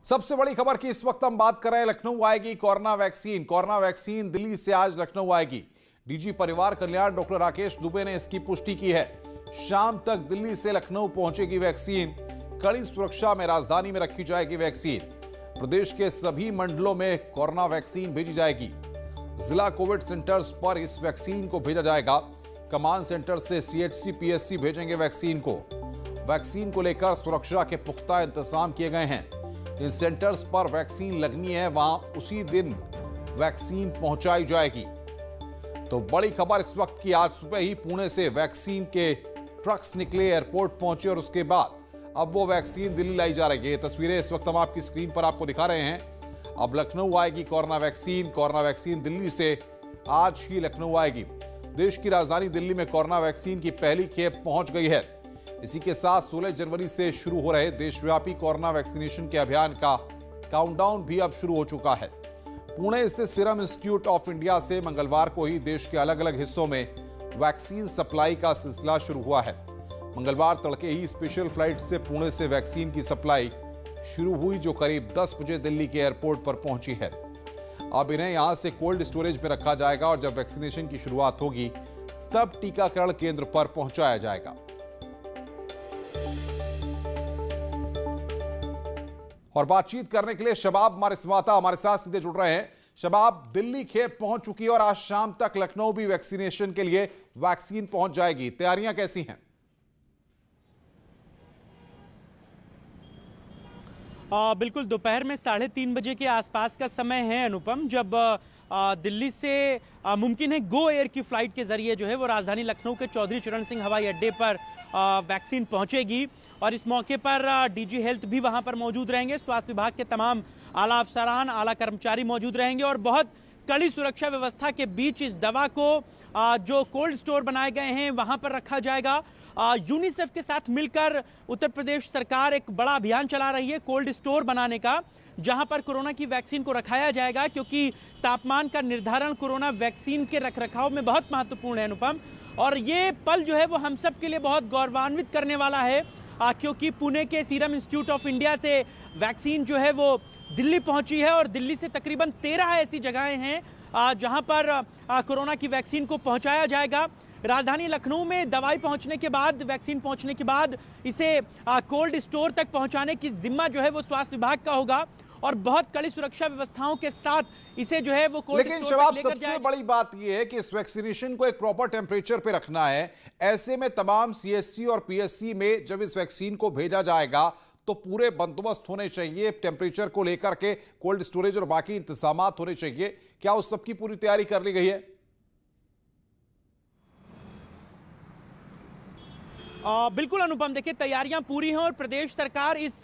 सबसे बड़ी खबर की इस वक्त हम बात कर रहे हैं, लखनऊ आएगी corona vaccine. Corona vaccine Delhi से आज लखनऊ आएगी। डीजी परिवार कल्याण डॉक्टर राकेश दुबे ने इसकी पुष्टि की है। शाम तक दिल्ली से लखनऊ पहुंचेगी वैक्सीन। कड़ी सुरक्षा में राजधानी में रखी जाएगी वैक्सीन। प्रदेश के सभी मंडलों में कोरोना वैक्सीन भेजी जाएगी। जिला कोविड सेंटर्स पर इस वैक्सीन को भेजा जाएगा। कमांड सेंटर से सीएचसी पीएससी भेजेंगे वैक्सीन को। वैक्सीन को लेकर सुरक्षा के पुख्ता इंतजाम किए गए हैं। जिन सेंटर्स पर वैक्सीन लगनी है वहां उसी दिन वैक्सीन पहुंचाई जाएगी। तो बड़ी खबर इस वक्त की, आज सुबह ही पुणे से वैक्सीन के ट्रक्स निकले, एयरपोर्ट पहुंचे और उसके बाद अब वो वैक्सीन दिल्ली लाई जा रही है। ये तस्वीरें इस वक्त हम आपकी स्क्रीन पर आपको दिखा रहे हैं। अब लखनऊ आएगी corona vaccine. Corona vaccine Delhi से आज ही लखनऊ आएगी। देश की राजधानी दिल्ली में कोरोना वैक्सीन की पहली खेप पहुंच गई है। इसी के साथ 16 जनवरी से शुरू हो रहे देशव्यापी कोरोना वैक्सीनेशन के अभियान का काउंटडाउन भी अब शुरू हो चुका है। पुणे स्थित सीरम इंस्टीट्यूट ऑफ इंडिया से मंगलवार को ही देश के अलग अलग हिस्सों में वैक्सीन सप्लाई का सिलसिला शुरू हुआ है। मंगलवार तड़के ही स्पेशल फ्लाइट से पुणे से वैक्सीन की सप्लाई शुरू हुई, जो करीब 10 बजे दिल्ली के एयरपोर्ट पर पहुंची है। अब इन्हें यहां से कोल्ड स्टोरेज में रखा जाएगा और जब वैक्सीनेशन की शुरुआत होगी तब टीकाकरण केंद्र पर पहुंचाया जाएगा। और बातचीत करने के लिए शबाब हमारे संवाददाता हमारे साथ सीधे जुड़ रहे हैं। शबाब, दिल्ली खेप पहुंच चुकी है और आज शाम तक लखनऊ भी वैक्सीनेशन के लिए वैक्सीन पहुंच जाएगी। तैयारियां कैसी हैं? बिल्कुल, दोपहर में 3:30 बजे के आसपास का समय है अनुपम, जब दिल्ली से मुमकिन है गो एयर की फ्लाइट के जरिए जो है वो राजधानी लखनऊ के चौधरी चरण सिंह हवाई अड्डे पर वैक्सीन पहुंचेगी। और इस मौके पर डीजी हेल्थ भी वहां पर मौजूद रहेंगे। स्वास्थ्य विभाग के तमाम आला अफसरान, आला कर्मचारी मौजूद रहेंगे और बहुत कड़ी सुरक्षा व्यवस्था के बीच इस दवा को जो कोल्ड स्टोर बनाए गए हैं वहां पर रखा जाएगा। यूनिसेफ के साथ मिलकर उत्तर प्रदेश सरकार एक बड़ा अभियान चला रही है कोल्ड स्टोर बनाने का, जहां पर कोरोना की वैक्सीन को रखाया जाएगा, क्योंकि तापमान का निर्धारण कोरोना वैक्सीन के रखरखाव में बहुत महत्वपूर्ण है अनुपम। और ये पल जो है वो हम सब के लिए बहुत गौरवान्वित करने वाला है, क्योंकि पुणे के सीरम इंस्टीट्यूट ऑफ इंडिया से वैक्सीन जो है वो दिल्ली पहुंची है और दिल्ली से तकरीबन 13 ऐसी जगहें हैं जहां पर कोरोना की वैक्सीन को पहुंचाया जाएगा। राजधानी लखनऊ में दवाई पहुंचने के बाद, वैक्सीन पहुंचने के बाद इसे कोल्ड स्टोर तक पहुंचाने की जिम्मा जो है वो स्वास्थ्य विभाग का होगा और बहुत कड़ी सुरक्षा व्यवस्थाओं के साथ इसे जो है वो कोल्ड स्टोर तक लेकर जाएगा। लेकिन सबसे बड़ी बात यह है कि इस वैक्सीनेशन को एक प्रॉपर टेम्परेचर पे रखना है। ऐसे में तमाम सीएचसी और पीएससी में जब इस वैक्सीन को भेजा जाएगा तो पूरे बंदोबस्त होने चाहिए, टेम्परेचर को लेकर के कोल्ड स्टोरेज और बाकी इंतजामात होने चाहिए। क्या उस सबकी पूरी तैयारी कर ली गई है? बिल्कुल अनुपम, देखिए तैयारियां पूरी हैं और प्रदेश सरकार इस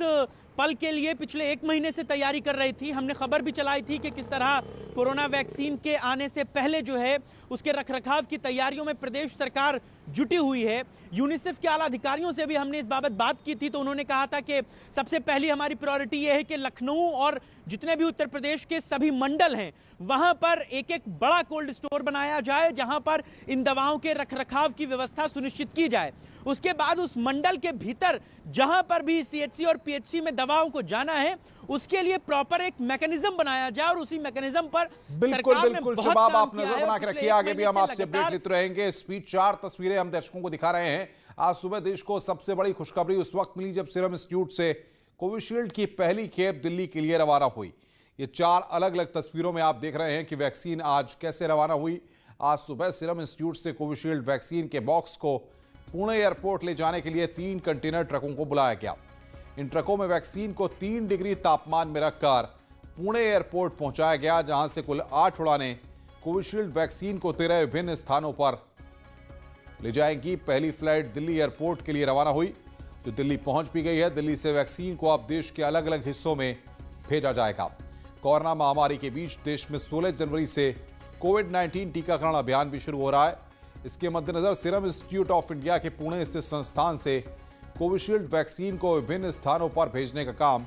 पल के लिए पिछले 1 महीने से तैयारी कर रही थी। हमने खबर भी चलाई थी कि किस तरह कोरोना वैक्सीन के आने से पहले जो है उसके रखरखाव की तैयारियों में प्रदेश सरकार जुटी हुई है। यूनिसेफ के आला अधिकारियों से भी हमने इस बाबत बात की थी, तो उन्होंने कहा था कि सबसे पहली हमारी प्रायोरिटी ये है कि लखनऊ और जितने भी उत्तर प्रदेश के सभी मंडल हैं वहां पर एक एक बड़ा कोल्ड स्टोर बनाया जाए, जहां पर इन दवाओं के रखरखाव की व्यवस्था सुनिश्चित की जाए। उसके बाद उस मंडल के भीतर जहां पर भी सीएचसी और पीएचसी में दवाओं को जाना है उसके लिए प्रॉपर एक मैकेनिज्म बनाया जाए और उसी मैकेनिज्म पर बिल्कुल शबाब, आप नजर बना के रखिए। आगे भी हम आपसे अपडेट लेते रहेंगे। स्पीच 4 तस्वीरें हम दर्शकों को दिखा रहे हैं। आज सुबह देश को सबसे बड़ी खुशखबरी उस वक्त मिली जब सीरम इंस्टीट्यूट से कोविशील्ड की पहली खेप दिल्ली के लिए रवाना हुई। ये 4 अलग अलग तस्वीरों में आप देख रहे हैं कि वैक्सीन आज कैसे रवाना हुई। आज सुबह सीरम इंस्टीट्यूट से कोविशील्ड वैक्सीन के बॉक्स को पुणे एयरपोर्ट ले जाने के लिए 3 कंटेनर ट्रकों को बुलाया गया। इन ट्रकों में वैक्सीन को 3 डिग्री तापमान में रखकर पुणे एयरपोर्ट पहुंचाया गया, जहां से कुल 8 उड़ानें कोविशील्ड वैक्सीन को 13 विभिन्न स्थानों पर ले जाएंगी। पहली फ्लाइट दिल्ली एयरपोर्ट के लिए रवाना हुई, जो दिल्ली पहुंच भी गई है। दिल्ली से वैक्सीन को अब देश के अलग अलग हिस्सों में भेजा जाएगा। कोरोना महामारी के बीच देश में 16 जनवरी से कोविड-19 टीकाकरण अभियान भी शुरू हो रहा है। इसके मद्देनजर सीरम इंस्टीट्यूट ऑफ इंडिया के पुणे स्थित संस्थान से कोविशील्ड वैक्सीन को विभिन्न स्थानों पर भेजने का काम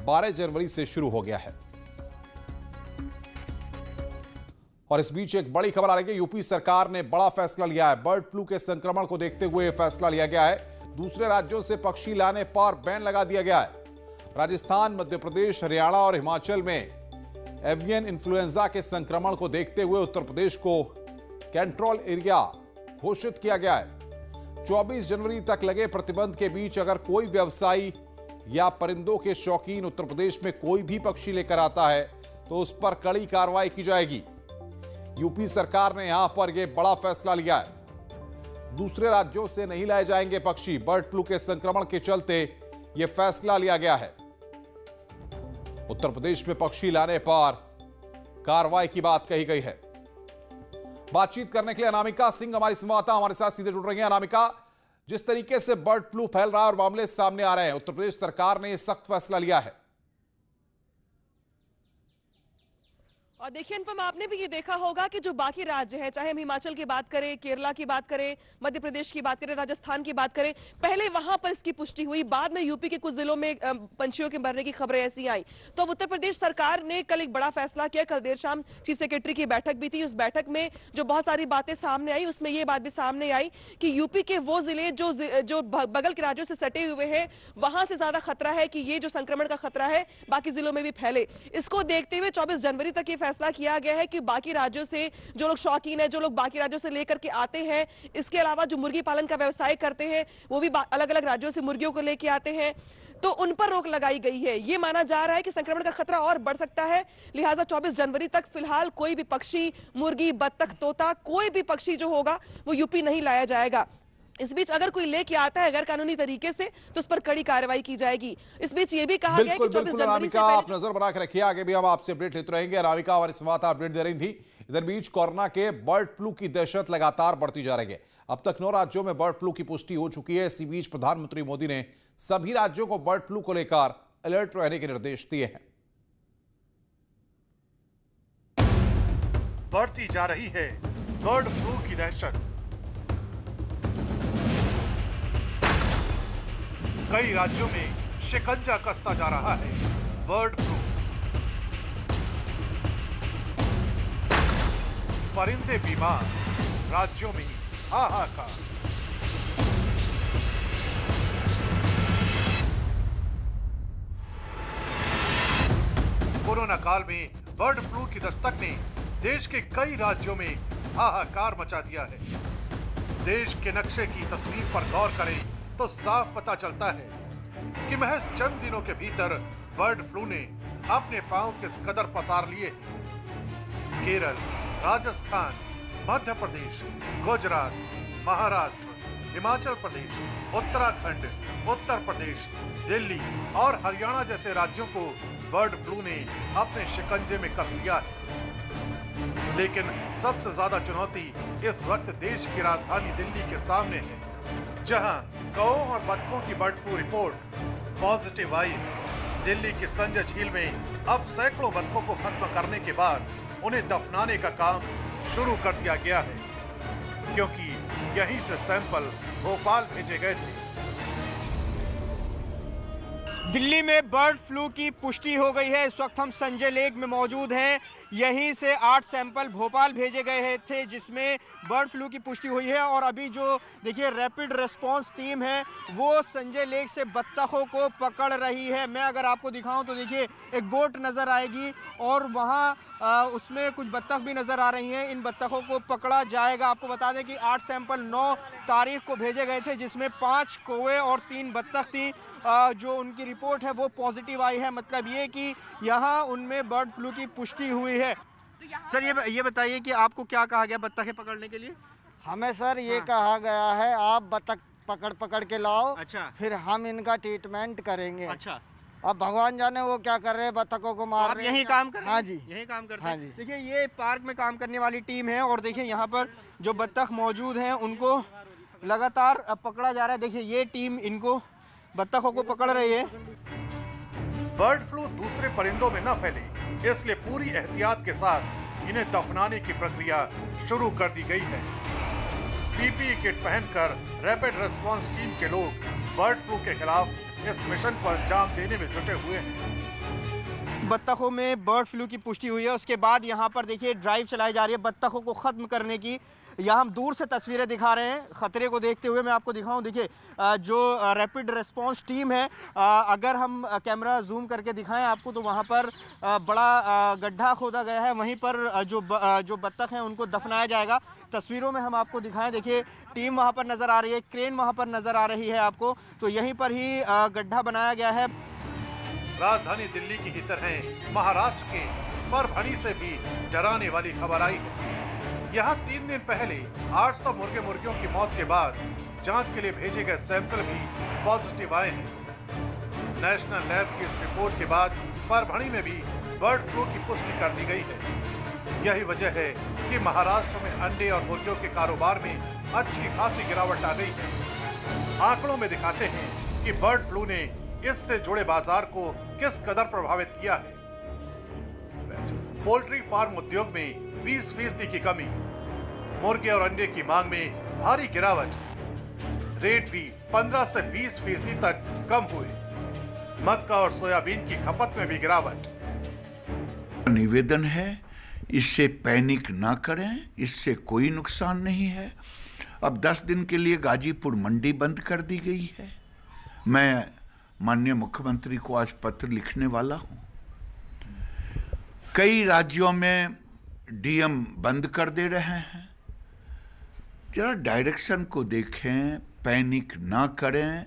12 जनवरी से शुरू हो गया है। और इस बीच एक बड़ी खबर आ रही है। यूपी सरकार ने बड़ा फैसला लिया है। बर्ड फ्लू के संक्रमण को देखते हुए यह फैसला लिया गया है। दूसरे राज्यों से पक्षी लाने पर बैन लगा दिया गया है। राजस्थान, मध्य प्रदेश, हरियाणा और हिमाचल में एवियन इन्फ्लुएंजा के संक्रमण को देखते हुए उत्तर प्रदेश को कंट्रोल एरिया घोषित किया गया है। 24 जनवरी तक लगे प्रतिबंध के बीच अगर कोई व्यवसायी या परिंदों के शौकीन उत्तर प्रदेश में कोई भी पक्षी लेकर आता है तो उस पर कड़ी कार्रवाई की जाएगी। यूपी सरकार ने यहां पर यह बड़ा फैसला लिया है। दूसरे राज्यों से नहीं लाए जाएंगे पक्षी। बर्ड फ्लू के संक्रमण के चलते यह फैसला लिया गया है। उत्तर प्रदेश में पक्षी लाने पर कार्रवाई की बात कही गई है। बातचीत करने के लिए अनामिका सिंह हमारी संवाददाता हमारे साथ सीधे जुड़ रही हैं। अनामिका, जिस तरीके से बर्ड फ्लू फैल रहा है और मामले सामने आ रहे हैं, उत्तर प्रदेश सरकार ने यह सख्त फैसला लिया है। और देखिए अनुपम, आपने भी ये देखा होगा कि जो बाकी राज्य है, चाहे हम हिमाचल की बात करें, केरला की बात करें, मध्य प्रदेश की बात करें, राजस्थान की बात करें, पहले वहां पर इसकी पुष्टि हुई, बाद में यूपी के कुछ जिलों में पंछियों के मरने की खबरें ऐसी आई। तो अब उत्तर प्रदेश सरकार ने कल एक बड़ा फैसला किया। कल देर शाम चीफ सेक्रेटरी की बैठक भी थी। उस बैठक में जो बहुत सारी बातें सामने आई, उसमें ये बात भी सामने आई कि यूपी के वो जिले जो बगल के राज्यों से सटे हुए हैं, वहां से ज्यादा खतरा है कि ये जो संक्रमण का खतरा है बाकी जिलों में भी फैले। इसको देखते हुए 24 जनवरी तक ये फैसला किया गया है कि बाकी राज्यों से जो लोग शौकीन है, जो लोग बाकी राज्यों से लेकर के आते हैं, इसके अलावा जो मुर्गी पालन का व्यवसाय करते हैं, वो भी अलग अलग राज्यों से मुर्गियों को लेके आते हैं, तो उन पर रोक लगाई गई है। ये माना जा रहा है कि संक्रमण का खतरा और बढ़ सकता है। लिहाजा 24 जनवरी तक फिलहाल कोई भी पक्षी, मुर्गी, बत्तख, तोता, कोई भी पक्षी जो होगा वो यूपी नहीं लाया जाएगा। इस बीच अगर कोई लेके आता है गैर कानूनी तरीके से तो उस पर कड़ी कार्रवाई की जाएगी। इस बीच ये भी कहा गया है कि 24 जनवरी अनामिका, आप नजर बना के रखिए, आगे भी हम आपसे अपडेट लेते रहेंगे। अनामिका हमारी संवाददाता अपडेट दे रही थी। इधर बीच कोरोना के बर्ड फ्लू की दहशत लगातार बढ़ती जा रही है। अब तक 9 राज्यों में बर्ड फ्लू की पुष्टि हो चुकी है। इसी बीच प्रधानमंत्री मोदी ने सभी राज्यों को बर्ड फ्लू को लेकर अलर्ट रहने के निर्देश दिए हैं। बढ़ती जा रही है बर्ड फ्लू की दहशत। कई राज्यों में शिकंजा कसता जा रहा है बर्ड फ्लू। परिंदे बीमार, राज्यों में हाहाकार। कोरोना काल में बर्ड फ्लू की दस्तक ने देश के कई राज्यों में हाहाकार मचा दिया है। देश के नक्शे की तस्वीर पर गौर करें तो साफ पता चलता है कि महज चंद दिनों के भीतर बर्ड फ्लू ने अपने पांव किस कदर पसार लिए। केरल, राजस्थान, मध्य प्रदेश, गुजरात, महाराष्ट्र, हिमाचल प्रदेश, उत्तराखंड, उत्तर प्रदेश, दिल्ली और हरियाणा जैसे राज्यों को बर्ड फ्लू ने अपने शिकंजे में कस लिया है। लेकिन सबसे ज्यादा चुनौती इस वक्त देश की राजधानी दिल्ली के सामने है, जहां कौओं और बतखों की बर्ड फ्लू रिपोर्ट पॉजिटिव आई है। दिल्ली की संजय झील में अब सैकड़ों बतखों को खत्म करने के बाद उन्हें दफनाने का काम शुरू कर दिया गया है, क्योंकि यहीं से सैंपल भोपाल भेजे गए थे। दिल्ली में बर्ड फ्लू की पुष्टि हो गई है। इस वक्त हम संजय लेक में मौजूद हैं। यहीं से 8 सैंपल भोपाल भेजे गए थे जिसमें बर्ड फ्लू की पुष्टि हुई है। और अभी जो देखिए रैपिड रिस्पांस टीम है वो संजय लेक से बत्तखों को पकड़ रही है। मैं अगर आपको दिखाऊं तो देखिए एक बोट नज़र आएगी और वहाँ उसमें कुछ बत्तख भी नज़र आ रही हैं। इन बत्तखों को पकड़ा जाएगा। आपको बता दें कि 8 सैंपल 9 तारीख को भेजे गए थे जिसमें 5 कौवे और 3 बत्तख थी। जो उनकी रिपोर्ट है वो पॉजिटिव आई है। मतलब ये कि यहाँ उनमें बर्ड फ्लू की पुष्टि हुई है। सर ये बताइए कि आपको क्या कहा गया बत्तखें पकड़ने के लिए? हमें सर ये कहा गया है आप बत्तख पकड़ के लाओ। अच्छा। फिर हम इनका ट्रीटमेंट करेंगे। अच्छा। अब भगवान जाने वो क्या कर रहे हैं, बत्तखों को मार रहे हैं। यही काम कर रहे हैं? हाँ जी, यही काम करते हैं। हाँ जी। देखिए ये पार्क में काम करने वाली टीम है और देखिए यहाँ पर जो बत्तख मौजूद हैं उनको लगातार पकड़ा जा रहा है। देखिए ये टीम इनको बत्तखों को पकड़ रही है। बर्ड फ्लू दूसरे परिंदों में न फैले, इसलिए पूरी एहतियात के साथ इन्हें दफनाने की प्रक्रिया शुरू कर दी गई है। पीपीई किट पहनकर रैपिड रिस्पांस टीम के लोग बर्ड फ्लू के खिलाफ इस मिशन को अंजाम देने में जुटे हुए हैं। बत्तखों में बर्ड फ्लू की पुष्टि हुई है। उसके बाद यहाँ पर देखिए ड्राइव चलाई जा रही है बत्तखों को खत्म करने की। यहाँ हम दूर से तस्वीरें दिखा रहे हैं खतरे को देखते हुए। मैं आपको दिखाऊं, देखिए जो रैपिड रिस्पांस टीम है, अगर हम कैमरा जूम करके दिखाएं आपको तो वहाँ पर बड़ा गड्ढा खोदा गया है, वहीं पर जो बत्तख हैं उनको दफनाया जाएगा। तस्वीरों में हम आपको दिखाएं, देखिए टीम वहाँ पर नज़र आ रही है, क्रेन वहाँ पर नज़र आ रही है आपको, तो यहीं पर ही गड्ढा बनाया गया है। राजधानी दिल्ली की ही तरह महाराष्ट्र के परभणी से भी डराने वाली खबर आई है। यहाँ 3 दिन पहले 800 मुर्गियों की मौत के बाद जांच के लिए भेजे गए सैंपल भी पॉजिटिव आए हैं। नेशनल लैब की इस रिपोर्ट के बाद परभणी में भी बर्ड फ्लू की पुष्टि कर दी गई है। यही वजह है कि महाराष्ट्र में अंडे और मुर्गियों के कारोबार में अच्छी खासी गिरावट आ गई है। आंकड़ों में दिखाते हैं कि बर्ड फ्लू ने इससे जुड़े बाजार को किस कदर प्रभावित किया है। पोल्ट्री फार्म उद्योग में 20% की कमी, मुर्गे और अंडे की मांग में भारी गिरावट, रेट भी 15 से 20% तक कम हुए। मक्का और सोयाबीन की खपत में भी गिरावट। निवेदन है, इससे पैनिक ना करें, इससे कोई नुकसान नहीं है। अब 10 दिन के लिए गाजीपुर मंडी बंद कर दी गई है। मैं माननीय मुख्यमंत्री को आज पत्र लिखने वाला हूं। कई राज्यों में डीएम बंद कर दे रहे हैं। जरा डायरेक्शन को देखें, पैनिक ना करें।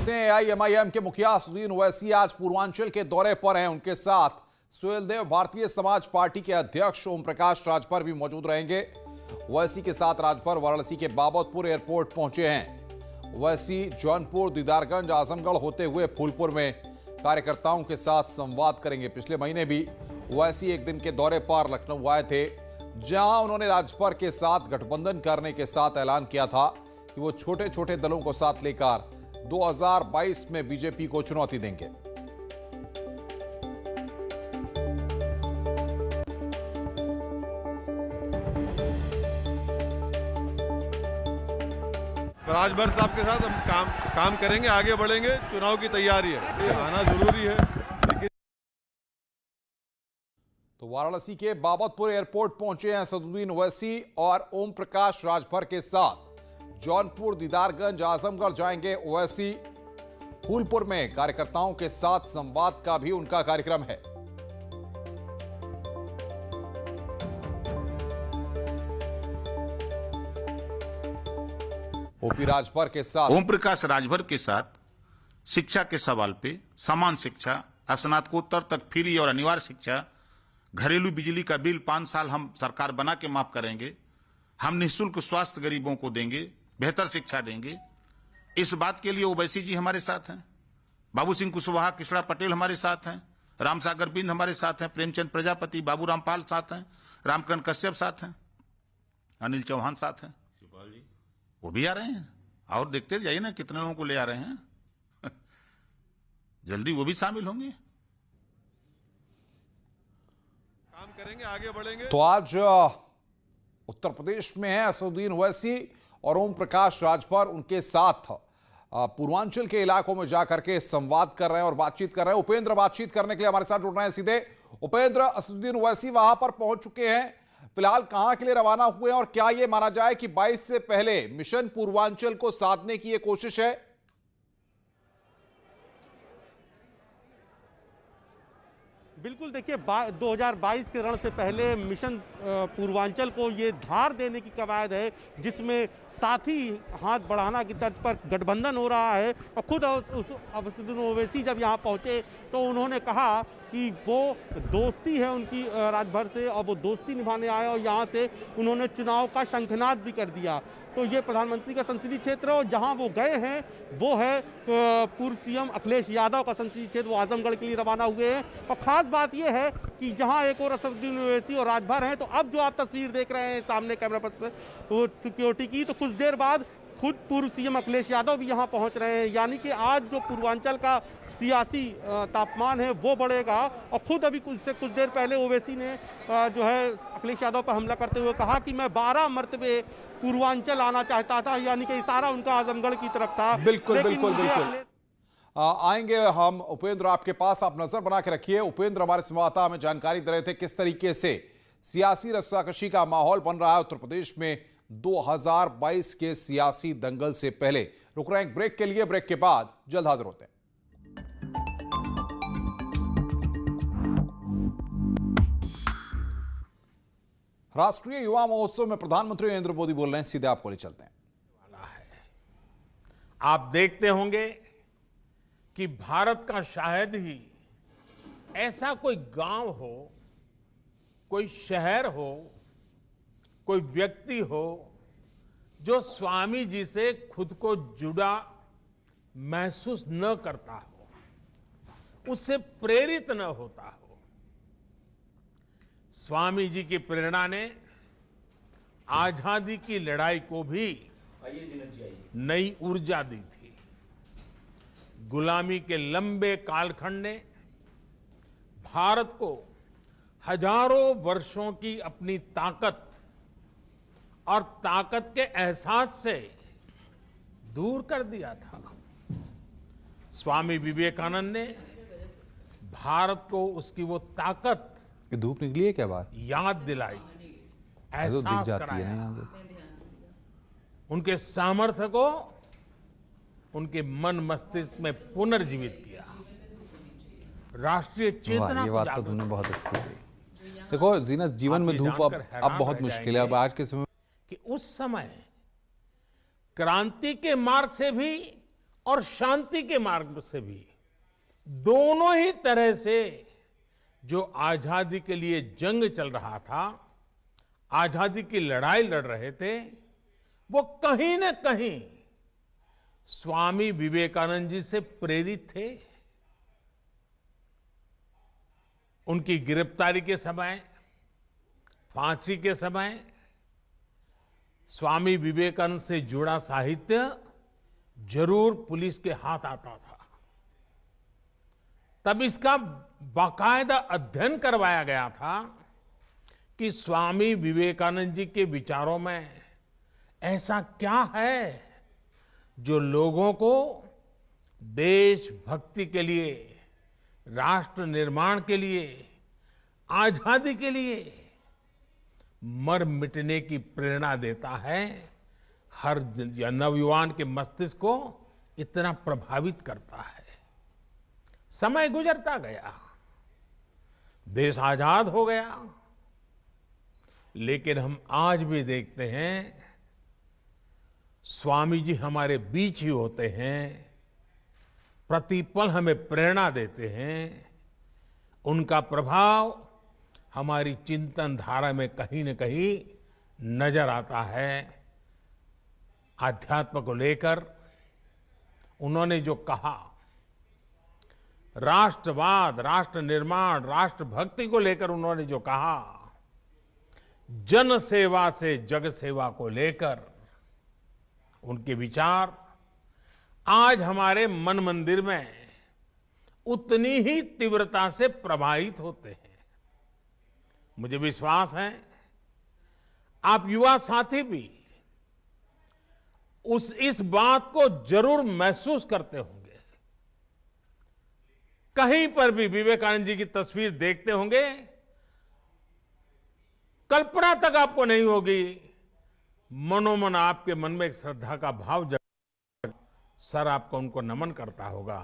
एआईएमआईएम के मुखिया असदुद्दीन ओवैसी आज पूर्वांचल के दौरे पर हैं। उनके साथ सुहेलदेव भारतीय समाज पार्टी के अध्यक्ष ओम प्रकाश राजभर भी मौजूद रहेंगे। ओवैसी के साथ राजभर वाराणसी के बाबतपुर एयरपोर्ट पहुंचे हैं। ओवैसी जौनपुर, दीदारगंज, आजमगढ़ होते हुए फूलपुर में कार्यकर्ताओं के साथ संवाद करेंगे। पिछले महीने भी ओवैसी एक दिन के दौरे पर लखनऊ आए थे, जहां उन्होंने राजभर के साथ गठबंधन करने के साथ ऐलान किया था कि वो छोटे छोटे दलों को साथ लेकर 2022 में बीजेपी को चुनौती देंगे। राजभर साहब के साथ हम काम करेंगे, आगे बढ़ेंगे। चुनाव की तैयारी है, आना जरूरी है। तो वाराणसी के बाबतपुर एयरपोर्ट पहुंचे हैं असदुद्दीन ओवैसी और ओम प्रकाश राजभर के साथ जौनपुर, दीदारगंज, आजमगढ़ जाएंगे ओवैसी। फूलपुर में कार्यकर्ताओं के साथ संवाद का भी उनका कार्यक्रम है। ओपी राजभर के साथ ओम प्रकाश राजभर के साथ शिक्षा के सवाल पे, समान शिक्षा, स्नातकोत्तर तक फ्री और अनिवार्य शिक्षा, घरेलू बिजली का बिल 5 साल हम सरकार बना के माफ करेंगे, हम निःशुल्क स्वास्थ्य गरीबों को देंगे, बेहतर शिक्षा देंगे। इस बात के लिए ओवैसी जी हमारे साथ हैं, बाबू सिंह कुशवाहा, कृष्णा पटेल हमारे साथ हैं, रामसागर बिंद हमारे साथ हैं, प्रेमचंद प्रजापति, बाबू रामपाल साथ हैं, रामकरण कश्यप साथ हैं, अनिल चौहान साथ हैं, वो भी आ रहे हैं। और देखते जाइए ना कितने लोगों को ले आ रहे हैं। जल्दी वो भी शामिल होंगे। काम करेंगे, आगे बढ़ेंगे। तो आज उत्तर प्रदेश में है असदुद्दीन ओवैसी और ओम प्रकाश राजभर उनके साथ पूर्वांचल के इलाकों में जाकर के संवाद कर रहे हैं और बातचीत कर रहे हैं। उपेंद्र बातचीत करने के लिए हमारे साथ जुड़ रहे हैं सीधे। उपेंद्र, असदुद्दीन ओवैसी वहां पर पहुंच चुके हैं, फिलहाल कहां के लिए रवाना हुए हैं और क्या यह माना जाए कि 22 से पहले मिशन पूर्वांचल को साधने की यह कोशिश है? बिल्कुल, देखिए 2022 के रण से पहले मिशन पूर्वांचल को ये धार देने की कवायद है, जिसमें साथी हाथ बढ़ाना की तर्ज पर गठबंधन हो रहा है। और खुद असदुद्दीन ओवैसी जब यहाँ पहुँचे तो उन्होंने कहा कि वो दोस्ती है उनकी राजभर से और वो दोस्ती निभाने आए, और यहाँ से उन्होंने चुनाव का शंखनाद भी कर दिया। तो ये प्रधानमंत्री का संसदीय क्षेत्र और जहाँ वो गए हैं वो है पूर्व सीएम अखिलेश यादव का संसदीय क्षेत्र। वो आजमगढ़ के लिए रवाना हुए हैं। और खास बात ये है कि जहाँ एक और असदुद्दीन ओवैसी और राजभर हैं, तो अब जो आप तस्वीर देख रहे हैं सामने कैमरा पर वो सिक्योरिटी की, तो कुछ देर बाद खुद पूर्व सीएम अखिलेश यादव भी यहाँ पहुँच रहे हैं। यानी कि आज जो पूर्वांचल का सियासी तापमान है वो बढ़ेगा। और खुद अभी कुछ देर पहले ओवैसी ने जो है अखिलेश यादव पर हमला करते हुए कहा कि मैं 12 मरतबे पूर्वांचल आना चाहता था, यानी कि इशारा उनका आजमगढ़ की तरफ था। बिल्कुल बिल्कुल बिल्कुल आएंगे हम उपेंद्र आपके पास, आप नजर बना के रखिए। उपेंद्र हमारे संवाददाता हमें जानकारी दे रहे थे किस तरीके से सियासी रस्साकशी का माहौल बन रहा है उत्तर प्रदेश में 2022 के सियासी दंगल से पहले। रुक रहे हैं ब्रेक के लिए, ब्रेक के बाद जल्द हाजिर होते हैं। राष्ट्रीय युवा महोत्सव में प्रधानमंत्री नरेंद्र मोदी बोल रहे हैं, सीधे आपको ले चलते हैं। आप देखते होंगे कि भारत का शायद ही ऐसा कोई गांव हो, कोई शहर हो, कोई व्यक्ति हो जो स्वामी जी से खुद को जुड़ा महसूस न करता हो, उससे प्रेरित न होता हो। स्वामी जी की प्रेरणा ने आजादी की लड़ाई को भी नई ऊर्जा दी थी। गुलामी के लंबे कालखंड ने भारत को हजारों वर्षों की अपनी ताकत और ताकत के एहसास से दूर कर दिया था। स्वामी विवेकानंद ने भारत को उसकी वो ताकत, धूप निकली है क्या बात, याद दिलाई, एहसास कराया। उनके सामर्थ्य को उनके मन मस्तिष्क में पुनर्जीवित किया, राष्ट्रीय चेतना। ये बात तो तुमने बहुत अच्छी कही। देखो जीनत, जीवन में धूप अब बहुत मुश्किल है। अब आज के समय कि उस समय क्रांति के मार्ग से भी और शांति के मार्ग से भी, दोनों ही तरह से जो आजादी के लिए जंग चल रहा था, आजादी की लड़ाई लड़ रहे थे, वो कहीं न कहीं स्वामी विवेकानंद जी से प्रेरित थे। उनकी गिरफ्तारी के समय, फांसी के समय स्वामी विवेकानंद से जुड़ा साहित्य जरूर पुलिस के हाथ आता था। तब इसका बाकायदा अध्ययन करवाया गया था कि स्वामी विवेकानंद जी के विचारों में ऐसा क्या है जो लोगों को देशभक्ति के लिए, राष्ट्र निर्माण के लिए, आजादी के लिए मर मिटने की प्रेरणा देता है, हर नवयुवान के मस्तिष्क को इतना प्रभावित करता है। समय गुजरता गया, देश आजाद हो गया, लेकिन हम आज भी देखते हैं स्वामी जी हमारे बीच ही होते हैं, प्रतिपल हमें प्रेरणा देते हैं। उनका प्रभाव हमारी चिंतन धारा में कहीं न कहीं नजर आता है। आध्यात्म को लेकर उन्होंने जो कहा, राष्ट्रवाद, राष्ट्र निर्माण, राष्ट्रभक्ति को लेकर उन्होंने जो कहा, जन सेवा से जग सेवा को लेकर उनके विचार आज हमारे मन मंदिर में उतनी ही तीव्रता से प्रभावित होते हैं। मुझे विश्वास है आप युवा साथी भी इस बात को जरूर महसूस करते होंगे। कहीं पर भी विवेकानंद जी की तस्वीर देखते होंगे, कल्पना तक आपको नहीं होगी, मनोमन आपके मन में एक श्रद्धा का भाव जग, सर आपको उनको नमन करता होगा।